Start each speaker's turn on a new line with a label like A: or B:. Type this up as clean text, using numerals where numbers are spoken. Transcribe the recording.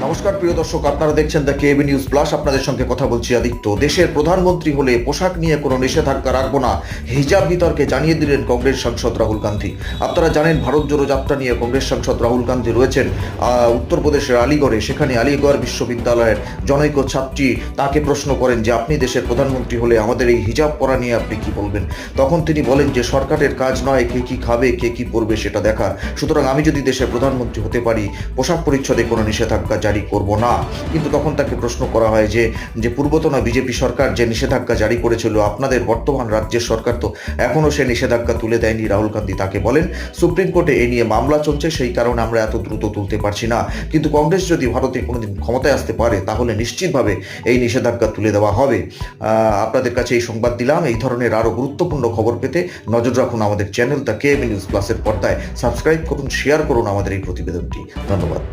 A: নমস্কার প্রিয় দর্শক, আপনারা দেখছেন দ্য কেবি নিউজ প্লাস। আপনাদের সঙ্গে কথা বলছি আদিত্য। দেশের প্রধানমন্ত্রী হলে পোশাক নিয়ে কোনো নিষেধাজ্ঞা রাখবো না, হিজাব বিতর্কে জানিয়ে দিলেন কংগ্রেস সাংসদ রাহুল গান্ধী। আপনারা জানেন, ভারত জোড়ো যাত্রা নিয়ে কংগ্রেস সাংসদ রাহুল গান্ধী রয়েছেন উত্তরপ্রদেশের আলিগড়ে। সেখানে আলিগড় বিশ্ববিদ্যালয়ের জনৈক ছাত্রী তাকে প্রশ্ন করেন যে আপনি দেশের প্রধানমন্ত্রী হলে আমাদের এই হিজাব পরা নিয়ে আপনি কি বলবেন। তখন তিনি বলেন যে সরকারের কাজ নয় কে কি খাবে কে কি পরবে সেটা দেখা, সুতরাং আমি যদি দেশের প্রধানমন্ত্রী হতে পারি পোশাক পরিচ্ছদে কোনো নিষেধাজ্ঞা জারি করব না। কিন্তু তখন তাকে প্রশ্ন করা হয় যে পূর্বতন বিজেপি সরকার যে নিষেধাজ্ঞা জারি করেছিল, আপনাদের বর্তমান রাজ্যের সরকার তো এখনো সে নিষেধাজ্ঞা তুলে দেয়নি। রাহুল গান্ধী তাকে বলেন সুপ্রিম কোর্টে এ নিয়ে মামলা চলছে, সেই কারণে আমরা এত দ্রুত তুলতে পারছি না। কিন্তু কংগ্রেস যদি ভারতে কোনোদিন ক্ষমতায় আসতে পারে তাহলে নিশ্চিতভাবে এই নিষেধাজ্ঞা তুলে দেওয়া হবে। আপনাদের কাছে এই সংবাদ দিলাম। এই ধরনের আরো গুরুত্বপূর্ণ খবর পেতে নজর রাখুন আমাদের চ্যানেল দ্য কেবি নিউজ প্লাসের পর্দায়। সাবস্ক্রাইব করুন, শেয়ার করুন আমাদের এই প্রতিবেদনটি। ধন্যবাদ।